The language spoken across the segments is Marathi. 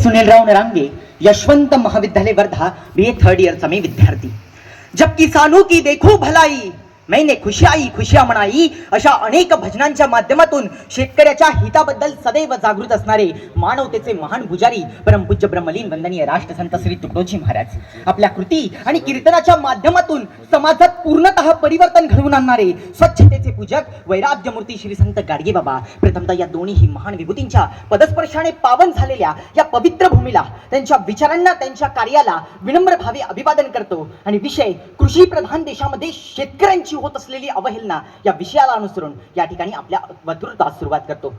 सुनीलराव नरांगे, यशवंत महाविद्यालय वर्धा, BA थर्ड ईयरचा मी विद्यार्थी. जब किसानों की देखो भलाई, मैंने खुशियां मनाई, अशा अनेक भजनांच्या माध्यमातून शेतकऱ्याच्या हिताबद्दल सदैव जागृत असणारे मानवतेचे महान पुजारी परमपूज्य ब्रह्मलीन वंदनीय राष्ट्रसंत श्री तुकडोजी महाराज आपल्या कृती आणि कीर्तनाच्या माध्यमातून समाजात पूर्णतः परिवर्तन घडवून आणणारे स्वच्छतेचे पूजक वैराग्यमूर्ती श्री संत गाडगे बाबा प्रथमतः या दोन्ही महान विभूतींच्या पदस्पर्शाने पावन झालेल्या या पवित्र भूमीला, त्यांच्या विचारांना, त्यांच्या कार्याला विनम्र भावे अभिवादन करतो. आणि विषय कृषी प्रधान देशामध्ये शेतकऱ्यांची होत असलेली अवहेलना या विषयाला अनुसरून या ठिकाणी आपल्या वक्तृत्वास सुरुवात करतो.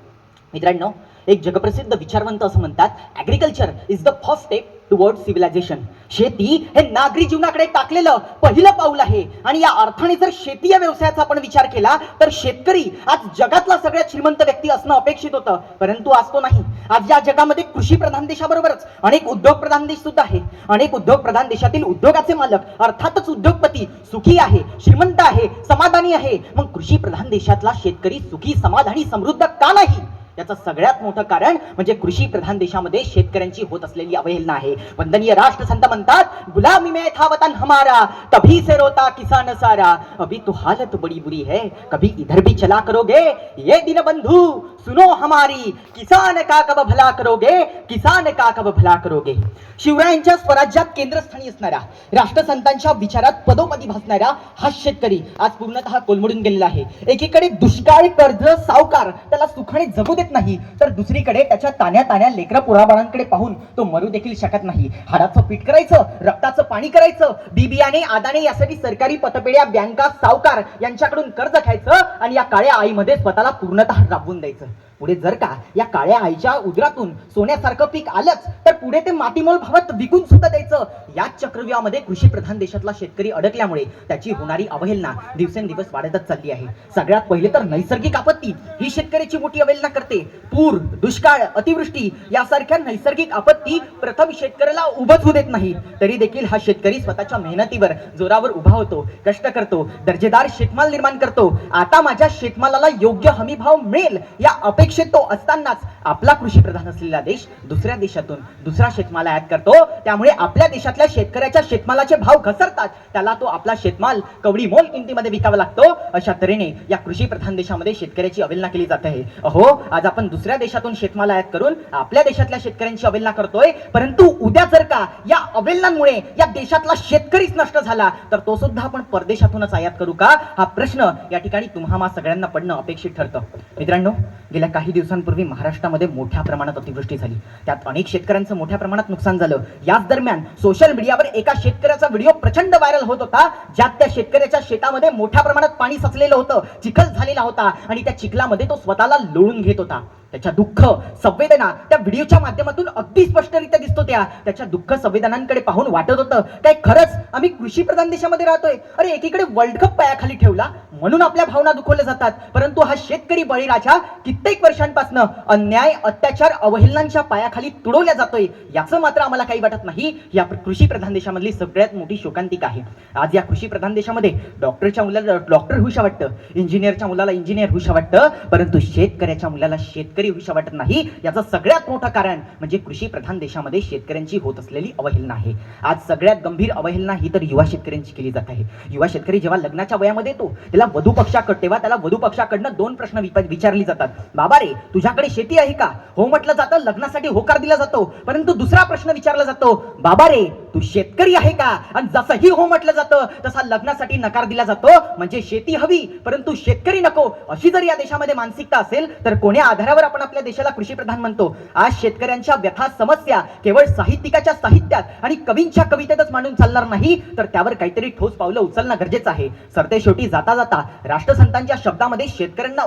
मित्रांनो, एक जगप्रसिद्ध विचारवंत असं म्हणतात, agriculture is the first step toward civilization. शेती हे नागरी जीवनाकडे टाकलेलं पहिलं पाऊल आहे. आणि या अर्थाने जर शेती या व्यवसायाचा आपण विचार केला तर शेतकरी आज जगातला सगळ्यात श्रीमंत व्यक्ती असणं अपेक्षित होतं, परंतु आज तो नाही. आज या जगामध्ये कृषी प्रधान देशाबरोबरच अनेक उद्योग प्रधान देश सुद्धा आहे. अनेक उद्योग प्रधान देशातील उद्योगाचे मालक अर्थातच उद्योगपती सुखी आहे, श्रीमंत आहे, समाधानी आहे. मग कृषी प्रधान देशातला शेतकरी सुखी, समाधानी, समृद्ध का नाही? याचं सगळ्यात मोठं कारण म्हणजे कृषी प्रधान देशामध्ये शेतकऱ्यांची होत असलेली अवहेलना आहे. वंदनीय राष्ट्रसंत म्हणतात, गुलामी में था वतन हमारा, तभी से रोता किसान सारा, अभी तो हालत बड़ी बुरी है, कभी इधर भी चला करोगे ये दिन बंधु सुनो हमारी, किसान का कब भला करोगे, किसान का कब भला करोगे. शिवरायांच्या स्वराज्यात केंद्रस्थानी असणारा, राष्ट्रसंतांच्या विचारात पदोपदी भासणारा हा शेतकरी आज पूर्णतः कोलमडून गेलेला आहे. एकीकडे दुष्काळ, कर्ज, सावकार त्याला सुखाने जगू देत नाही, तर दुसरीकडे त्याच्या तान्या तान्या लेकरं पुराबाळांकडे पाहून तो मरू देखील शकत नाही. हाडाचं पीठ करायचं, रक्ताचं पाणी करायचं, बिबियाने, आदाने यासाठी सरकारी पतपेढ्या, बँका, सावकार यांच्याकडून कर्ज घ्यायचं आणि या काळ्या आईमध्ये स्वतःला पूर्णतः राबवून द्यायचं. पुढे जर का या काळ्या आईच्या उदरातून सोन्यासारखं पीक आलंच तर पुढे ते मातीमोल भावात विकून सुद्धा द्यायचं. याच चक्रव्यूहामध्ये कृषी प्रधान देशातला शेतकरी अडकल्यामुळे त्याची होणारी अवहेलना दिवसेंदिवस वाढतच चालली आहे. सगळ्यात पहिले तर नैसर्गिक आपत्ती ही शेतकऱ्याची मोठी अवहेलना करते. पूर, दुष्काळ, अतिवृष्टी यासारख्या नैसर्गिक आपत्ती प्रथम शेतकऱ्याला उभंच होऊ देत नाही. तरी देखील हा शेतकरी स्वतःच्या मेहनतीवर, जोरावर उभा होतो, कष्ट करतो, दर्जेदार शेतमाल निर्माण करतो. आता माझ्या शेतमालाला योग्य हमी भाव मिळेल या अपेक्षित तो असतानाच आपला कृषी प्रधान असलेला देश दुसऱ्या देशातून दुसरा शेतमाल आयात करतो. त्यामुळे आपल्या देशातल्या शेतकऱ्याच्या शेतमालाचे भाव घसरतात. त्याला तो आपला शेतमाल कवडी मोल किमतीमध्ये विकावा लागतो. अशा तऱ्हेने या कृषी प्रधान देशामध्ये शेतकऱ्याची अवहेलना केली जात आहे. अहो, आज आपण दुसऱ्या देशातून शेतमाल आयात करून आपल्या देशातल्या शेतकऱ्यांची अवहेलना करतोय, परंतु उद्या जर का या अवहेलनांमुळे या देशातला शेतकरीच नष्ट झाला तर तो सुद्धा आपण परदेशातूनच आयात करू का? हा प्रश्न या ठिकाणी तुम्हा सगळ्यांना पडणं अपेक्षित ठरतं. मित्रांनो, गेल्या काही दिवसांपूर्वी महाराष्ट्रामध्ये मोठ्या प्रमाणात अतिवृष्टी झाली. त्यात अनेक शेतकऱ्यांचं मोठ्या प्रमाणात नुकसान झालं. याच दरम्यान सोशल मीडियावर एका शेतकऱ्याचा व्हिडिओ प्रचंड व्हायरल होत होता, ज्यात त्या शेतकऱ्याच्या शेतामध्ये मोठ्या प्रमाणात पाणी साचलेलं होतं, चिखल झालेला होता आणि त्या चिखलामध्ये तो स्वतःला लोळून घेत होता. त्याच्या दुःख, संवेदना त्या व्हिडिओच्या माध्यमातून अगदी स्पष्टरित्या दिसत होत्या. त्याच्या दुःख संवेदनांकडे पाहून वाटत होतं, काय खरंच आम्ही कृषी प्रधान देशामध्ये राहतोय? अरे, एकीकडे वर्ल्ड कप पायाखाली ठेवला म्हणून आपल्या भावना दुखवल्या जातात, परंतु हा शेतकरी बळीराजा कित्येक वर्षांपासून अन्याय, अत्याचार, अवहेलनांच्या पायाखाली तुडवल्या जातोय याचं मात्र आम्हाला काही वाटत नाही. या कृषी प्रधान देशामधली सगळ्यात मोठी शोकांतिका आहे. आज या कृषी प्रधान देशामध्ये डॉक्टरच्या मुलाला डॉक्टर होऊशा वाटतं, इंजिनियरच्या मुलाला इंजिनियर होऊशा वाटतं, परंतु शेतकऱ्याच्या मुलाला शेतकरी होऊशा वाटत नाही. याचं सगळ्यात मोठं कारण म्हणजे कृषी प्रधान देशामध्ये शेतकऱ्यांची होत असलेली अवहेलना आहे. आज सगळ्यात गंभीर अवहेलना ही तर युवा शेतकऱ्यांची केली जात आहे. युवा शेतकरी जेव्हा लग्नाच्या वयामध्ये येतो त्याला वधू पक्षाकडे, तेव्हा त्याला वधू पक्षाकडनं दोन प्रश्न विचारली जातात. बाबा रे, तुझ्याकडे शेती आहे का? हो म्हटलं जातं, लग्नासाठी होकार दिला जातो. परंतु दुसरा प्रश्न विचारला जातो, बाबा रे, तू शेतकरी आहे का? आणि जसंही हो म्हटलं जातं तसा लग्नासाठी नकार दिला जातो. म्हणजे शेती हवी परंतु शेतकरी नको, अशी जर या देशामध्ये मानसिकता असेल तर कोण्या आधारावर आपण आपल्या देशाला कृषी प्रधान म्हणतो? आज शेतकऱ्यांच्या व्यथा, समस्या केवळ साहित्यिकाच्या साहित्यात आणि कवींच्या कवितेतच मांडून चालणार नाही, तर त्यावर काहीतरी ठोस पावलं उचलणं गरजेचं आहे. सरते शेवटी जाता जाता राष्ट्रसंतांच्या शब्दामध्ये शेतकऱ्यांना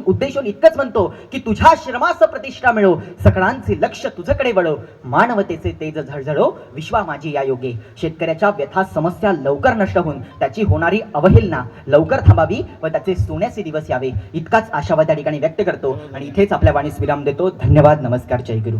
उद्देशून इतकंच म्हणतो की तुझ्या श्रमास प्रतिष्ठा मिळो, सकळांचे लक्ष तुझ्याकडे वळो, मानवतेचे तेज झळझळो, विश्वा माझी या योगे. शेतकऱ्याच्या व्यथा, समस्या लवकर नष्ट होऊन त्याची होणारी अवहेलना लवकर थांबावी व त्याचे सोन्याचे दिवस यावे, इतकाच आशावाद या ठिकाणी व्यक्त करतो आणि इथेच आपल्या वाणीस विराम देतो. धन्यवाद, नमस्कार, जय गुरु.